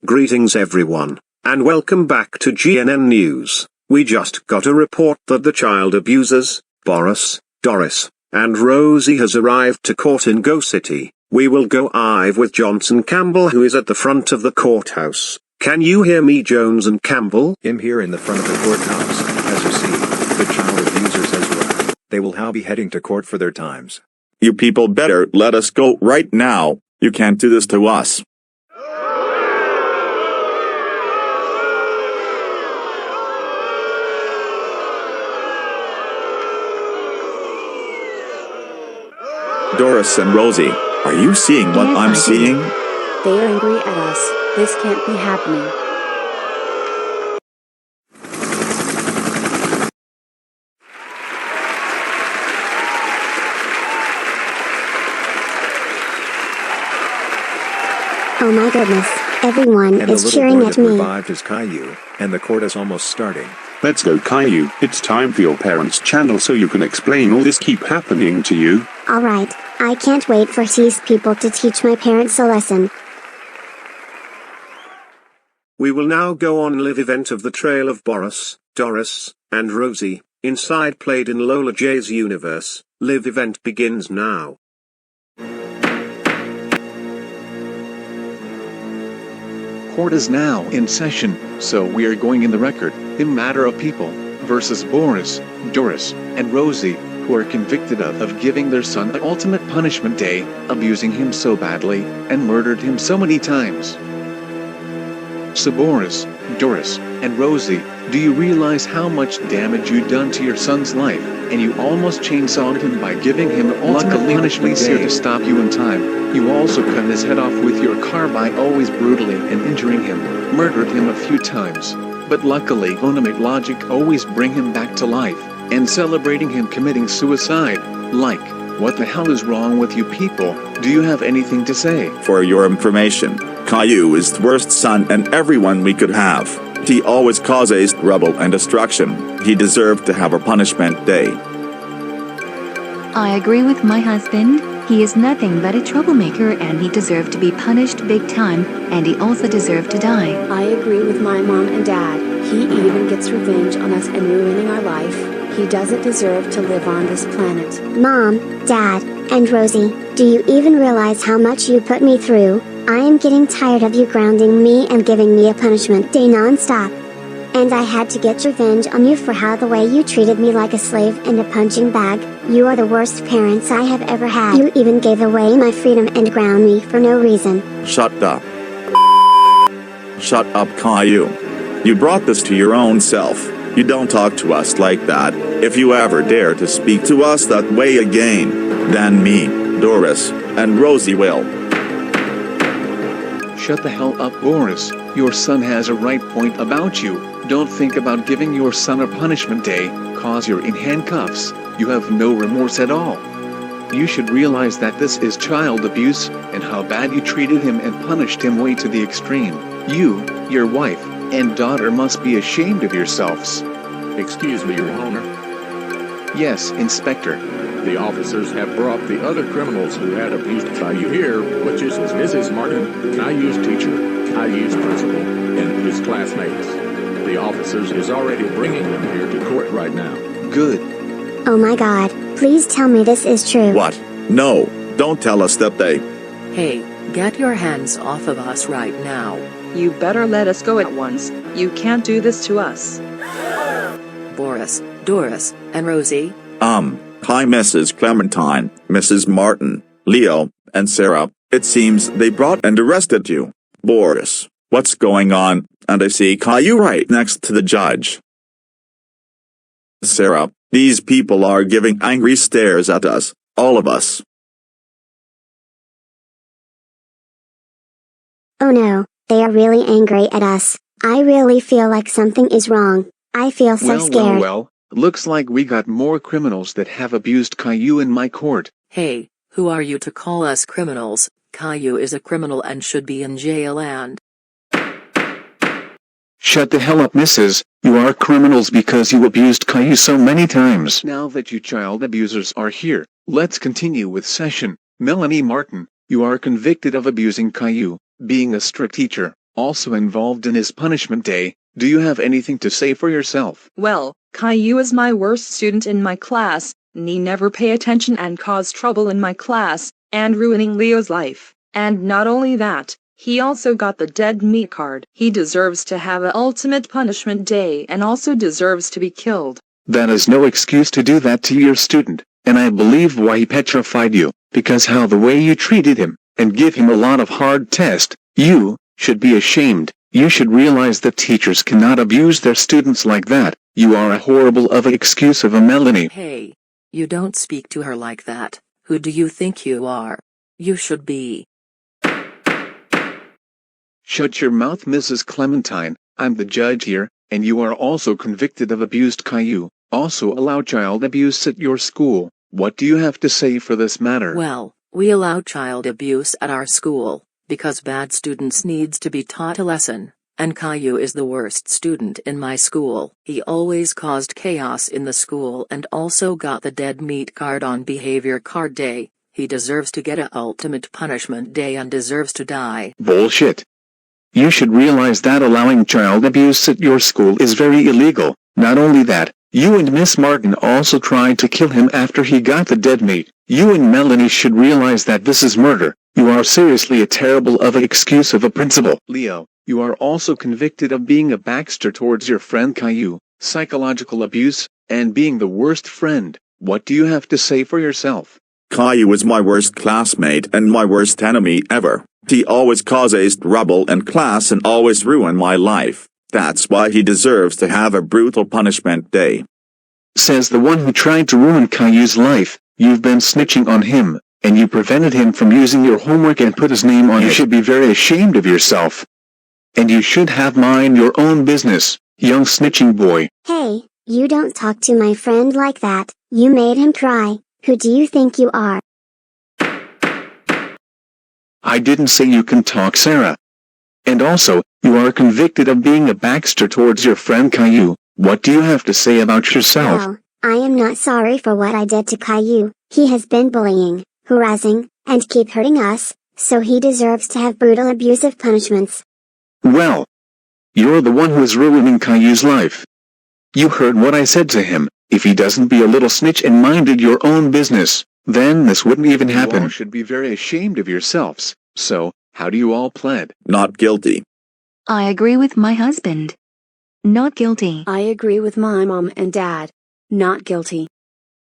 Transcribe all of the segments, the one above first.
Greetings everyone, and welcome back to GNN News. We just got a report that the child abusers, Boris, Doris, and Rosie has arrived to court in Go City. We will go live with Johnson Campbell, who is at the front of the courthouse. Can you hear me, Jones and Campbell? I'm here in the front of the courthouse. As you see, the child abusers has arrived. They will now be heading to court for their times. You people better let us go right now. You can't do this to us. Doris and Rosie, are you seeing what I'm seeing? They are angry at us. This can't be happening. Oh my goodness, everyone And is the cheering little boy at that me. revived is Caillou, and the court is almost starting. Let's go, Caillou. It's time for your parents' channel so you can explain all this keep happening to you. Alright, I can't wait for these people to teach my parents a lesson. We will now go on live event of the trail of Boris, Doris, and Rosie, inside Played in Lola J's universe. Live event begins now. Court is now in session, so we are going in the record, in matter of people, versus Boris, Doris, and Rosie, who are convicted of giving their son the ultimate punishment day, abusing him so badly, and murdered him so many times. So Boris, Doris, and Rosie, do you realize how much damage you've done to your son's life, and you almost chainsawed him by giving him the ultimate punishment day to stop you in time? You also cut his head off with your car by always brutally and injuring him, murdered him a few times. But luckily automatic logic always bring him back to life, and celebrating him committing suicide. Like, what the hell is wrong with you people? Do you have anything to say? For your information, Caillou is the worst son and everyone we could have. He always causes trouble and destruction. He deserved to have a punishment day. I agree with my husband. He is nothing but a troublemaker and he deserved to be punished big time, and he also deserved to die. I agree with my mom and dad. He even gets revenge on us and ruining our life. He doesn't deserve to live on this planet. Mom, Dad, and Rosie, do you even realize how much you put me through? I am getting tired of you grounding me and giving me a punishment day non-stop. And I had to get revenge on you for how the way you treated me like a slave and a punching bag. You are the worst parents I have ever had. You even gave away my freedom and ground me for no reason. Shut up. Shut up, Caillou. You brought this to your own self. You don't talk to us like that. If you ever dare to speak to us that way again, then me, Doris, and Rosie will. Shut the hell up, Boris. Your son has a right point about you. Don't think about giving your son a punishment day, cause you're in handcuffs. You have no remorse at all. You should realize that this is child abuse, and how bad you treated him and punished him way to the extreme. You, your wife, and daughter must be ashamed of yourselves. Excuse me, Your Honor. Yes, Inspector. The officers have brought the other criminals who had abused Caillou here, which is Mrs. Martin, Caillou's teacher, Caillou's principal, and his classmates. The officers is already bringing them here to court right now. Good. Oh my God, please tell me this is true. What? No, don't tell us that they... Hey, get your hands off of us right now. You better let us go at once. You can't do this to us. Boris, Doris, and Rosie? Hi Mrs. Clementine, Mrs. Martin, Leo, and Sarah. It seems they brought and arrested you. Boris, what's going on? And I see Caillou right next to the judge. Sarah, these people are giving angry stares at us, all of us. Oh no, they are really angry at us. I really feel like something is wrong. I feel so scared. Well, looks like we got more criminals that have abused Caillou in my court. Hey, who are you to call us criminals? Caillou is a criminal and should be in jail and... Shut the hell up, Mrs. You are criminals because you abused Caillou so many times. Now that you child abusers are here, let's continue with session. Melanie Martin, you are convicted of abusing Caillou, being a strict teacher, also involved in his punishment day. Do you have anything to say for yourself? Well, Caillou is my worst student in my class, and he never pay attention and cause trouble in my class, and ruining Leo's life. And not only that, he also got the dead meat card. He deserves to have a ultimate punishment day and also deserves to be killed. That is no excuse to do that to your student, and I believe why he petrified you, because how the way you treated him, and give him a lot of hard test. You should be ashamed. You should realize that teachers cannot abuse their students like that. You are a horrible of an excuse of a Melanie. Hey, you don't speak to her like that. Who do you think you are? You should be. Shut your mouth, Mrs. Clementine. I'm the judge here, and you are also convicted of abused Caillou. Also allow child abuse at your school. What do you have to say for this matter? Well, we allow child abuse at our school, because bad students needs to be taught a lesson, and Caillou is the worst student in my school. He always caused chaos in the school and also got the dead meat card on behavior card day. He deserves to get a ultimate punishment day and deserves to die. Bullshit. You should realize that allowing child abuse at your school is very illegal. Not only that, you and Miss Martin also tried to kill him after he got the dead meat. You and Melanie should realize that this is murder. You are seriously a terrible of an excuse of a principal. Leo, you are also convicted of being a backster towards your friend Caillou, psychological abuse, and being the worst friend. What do you have to say for yourself? Caillou was my worst classmate and my worst enemy ever. He always causes trouble in class and always ruin my life. That's why he deserves to have a brutal punishment day. Says the one who tried to ruin Caillou's life. You've been snitching on him, and you prevented him from using your homework and put his name on it. You should be very ashamed of yourself. And you should have mind your own business, young snitching boy. Hey, you don't talk to my friend like that. You made him cry. Who do you think you are? I didn't say you can talk, Sarah. And also, you are convicted of being a backster towards your friend Caillou. What do you have to say about yourself? Well, I am not sorry for what I did to Caillou. He has been bullying, harassing, and keep hurting us, so he deserves to have brutal abusive punishments. Well, you're the one who is ruining Caillou's life. You heard what I said to him. If he doesn't be a little snitch and minded your own business, then this wouldn't even happen. You all should be very ashamed of yourselves. So, how do you all plead? Not guilty. I agree with my husband. Not guilty. I agree with my mom and dad. Not guilty.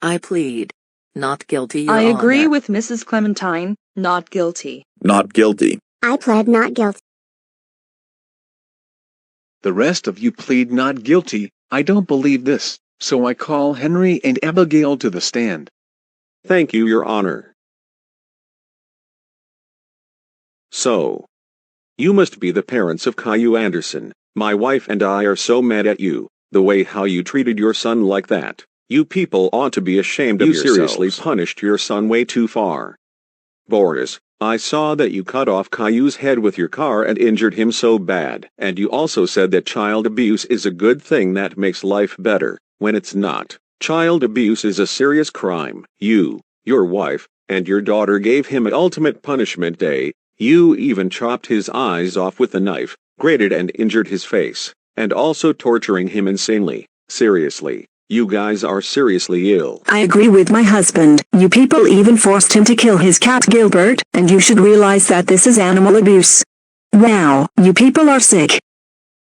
I plead. Not guilty, Your I agree Honor. with Mrs. Clementine. Not guilty. Not guilty. I pled not guilty. The rest of you plead not guilty. I don't believe this, so I call Henry and Abigail to the stand. Thank you, Your Honor. So, you must be the parents of Caillou Anderson. My wife and I are so mad at you, the way how you treated your son like that. You people ought to be ashamed of yourselves. You seriously punished your son way too far. Boris, I saw that you cut off Caillou's head with your car and injured him so bad. And you also said that child abuse is a good thing that makes life better, when it's not. Child abuse is a serious crime. You, your wife, and your daughter gave him an ultimate punishment day. You even chopped his eyes off with a knife, grated and injured his face, and also torturing him insanely. Seriously, you guys are seriously ill. I agree with my husband. You people even forced him to kill his cat Gilbert, and you should realize that this is animal abuse. Wow, you people are sick.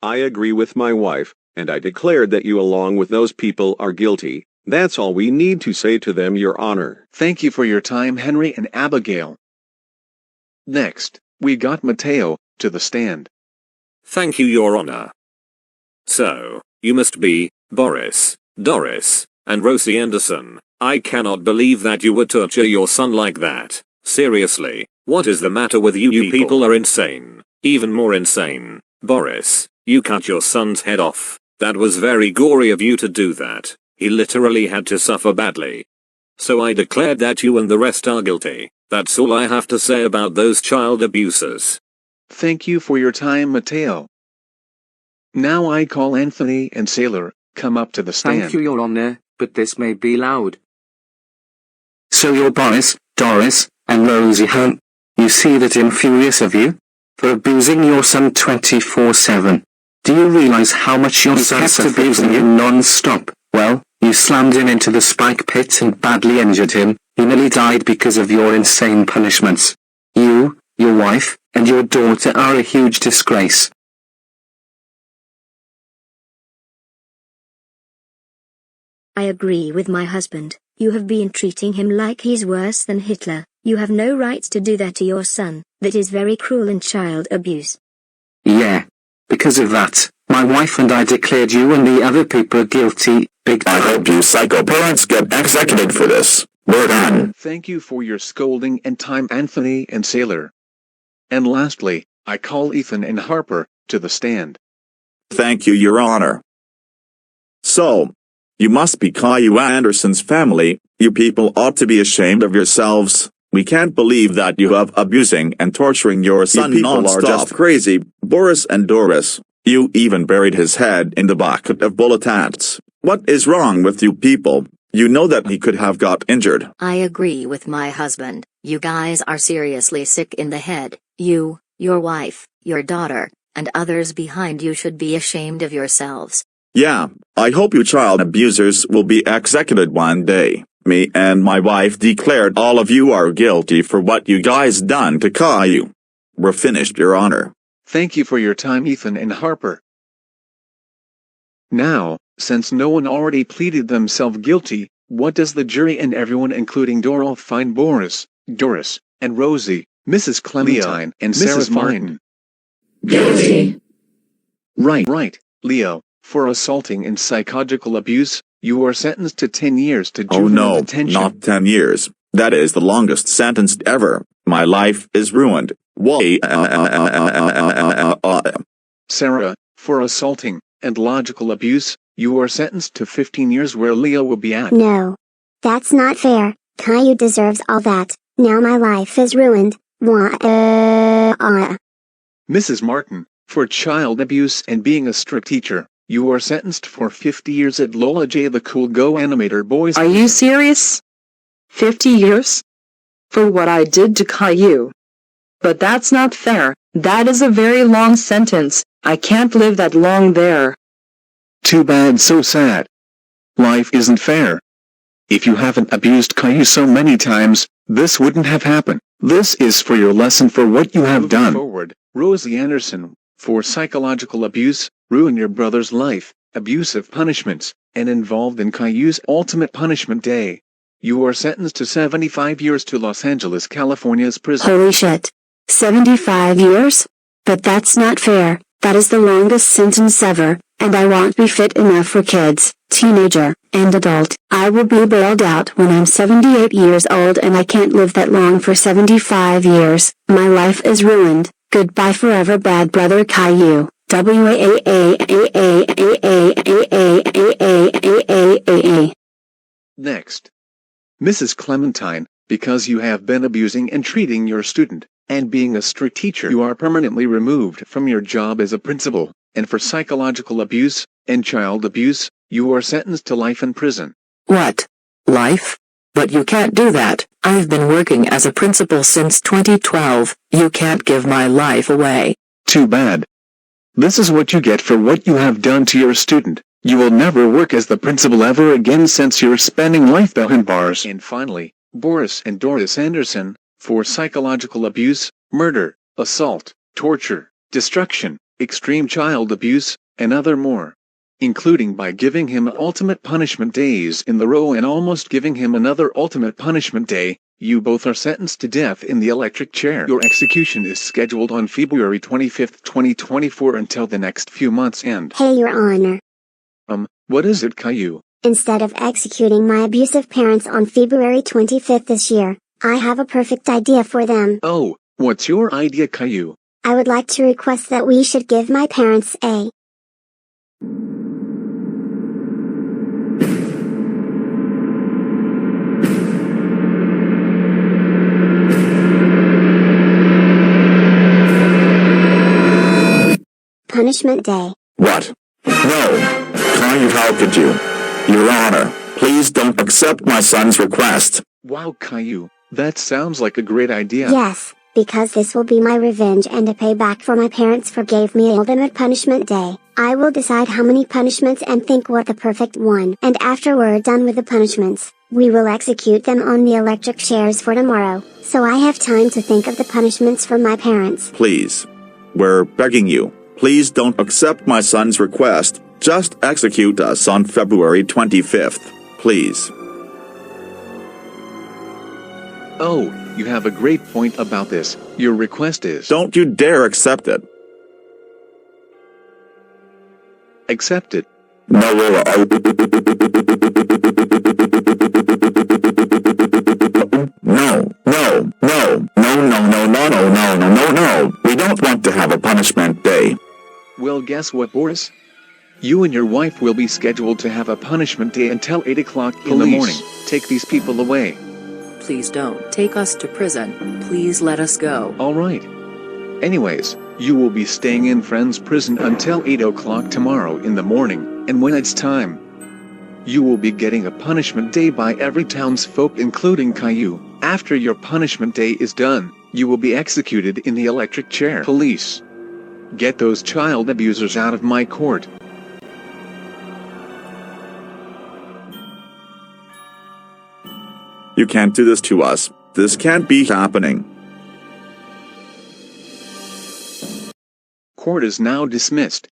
I agree with my wife, and I declared that you along with those people are guilty. That's all we need to say to them, Your Honor. Thank you for your time, Henry and Abigail. Next, we got Mateo to the stand. Thank you, Your Honor. So, you must be Boris, Doris, and Rosie Anderson. I cannot believe that you would torture your son like that. Seriously, what is the matter with you? You people are insane. Even more insane. Boris, you cut your son's head off. That was very gory of you to do that. He literally had to suffer badly. So I declared that you and the rest are guilty. That's all I have to say about those child abusers. Thank you for your time, Mateo. Now I call Anthony and Sailor, come up to the stand. Thank you, Your Honor, but this may be loud. So you're Boris, Doris, and Rosie, huh? You see that I'm furious of you? for abusing your son 24/7. Do you realize how much your son kept abusing you non-stop? Well, you slammed him into the spike pit and badly injured him. He nearly died because of your insane punishments. You, your wife, and your daughter are a huge disgrace. I agree with my husband. You have been treating him like he's worse than Hitler. You have no right to do that to your son. That is very cruel and child abuse. Yeah. Because of that, my wife and I declared you and the other people guilty. Big I hope you psycho parents get executed for this. We're done. Thank you for your scolding and time, Anthony and Sailor. And lastly, I call Ethan and Harper to the stand. Thank you, Your Honor. So, you must be Caillou Anderson's family. You people ought to be ashamed of yourselves. We can't believe that you have abusing and torturing your son. You people are just crazy. Boris and Doris, you even buried his head in the bucket of bullet ants. What is wrong with you people? You know that he could have got injured. I agree with my husband. You guys are seriously sick in the head. You, your wife, your daughter, and others behind you should be ashamed of yourselves. Yeah, I hope you child abusers will be executed one day. Me and my wife declared all of you are guilty for what you guys done to Caillou. We're finished, Your Honor. Thank you for your time, Ethan and Harper. Now, since no one already pleaded themselves guilty, what does the jury and everyone including Doral find Boris, Doris, and Rosie, Mrs. Clementine, and Mrs. Martin? Guilty. Right, Leo. For assaulting and psychological abuse, you are sentenced to 10 years to juvenile detention. Not 10 years. That is the longest sentence ever. My life is ruined. Why? Sarah, for assaulting and logical abuse, you are sentenced to 15 years where Leo will be at. No. That's not fair. Caillou deserves all that. Now my life is ruined. Mrs. Martin, for child abuse and being a strict teacher, you are sentenced for 50 years at Lola J. the Cool Go Animator Boys. Are you serious? 50 years? For what I did to Caillou. But that's not fair. That is a very long sentence. I can't live that long there. Too bad, so sad. Life isn't fair. If you haven't abused Caillou so many times, this wouldn't have happened. This is for your lesson for what you have done. Forward, Rosie Anderson, for psychological abuse, ruin your brother's life, abusive punishments, and involved in Caillou's ultimate punishment day. You are sentenced to 75 years to Los Angeles, California's prison. Holy shit. 75 years? But that's not fair. That is the longest sentence ever, and I won't be fit enough for kids, teenager, and adult. I will be bailed out when I'm 78 years old and I can't live that long for 75 years. My life is ruined. Goodbye forever, bad brother Caillou. Next. Mrs. Clementine, because you have been abusing and treating your student, and being a strict teacher, you are permanently removed from your job as a principal, and for psychological abuse and child abuse, you are sentenced to life in prison. What? Life? But you can't do that. I've been working as a principal since 2012. You can't give my life away. Too bad. This is what you get for what you have done to your student. You will never work as the principal ever again since you're spending life behind bars. And finally, Boris and Doris Anderson, for psychological abuse, murder, assault, torture, destruction, extreme child abuse, and other more. Including by giving him ultimate punishment days in the row and almost giving him another ultimate punishment day, you both are sentenced to death in the electric chair. Your execution is scheduled on February 25, 2024 until the next few months end. Hey, Your Honor. What is it, Caillou? Instead of executing my abusive parents on February 25th this year, I have a perfect idea for them. Oh, what's your idea, Caillou? I would like to request that we should give my parents a punishment day. What? No. Caillou, how could you? Your Honor, please don't accept my son's request. Wow, Caillou, that sounds like a great idea. Yes, Because this will be my revenge and a payback for my parents forgave me ultimate punishment day. I will decide how many punishments and think what the perfect one. And after we're done with the punishments, we will execute them on the electric chairs for tomorrow. So I have time to think of the punishments for my parents. Please. We're begging you. Please don't accept my son's request. Just execute us on February 25th. Please. Oh, you have a great point about this. Your request is... Don't you dare accept it. Accept it. No, we don't want to have a punishment day. Well, guess what, Boris? You and your wife will be scheduled to have a punishment day until 8 o'clock in the morning. Take these people away. Please don't take us to prison. Please let us go. All right. Anyways, you will be staying in Friends Prison until 8 o'clock tomorrow in the morning, and when it's time, you will be getting a punishment day by every townsfolk including Caillou. After your punishment day is done, you will be executed in the electric chair. Police, get those child abusers out of my court. You can't do this to us. This can't be happening. Court is now dismissed.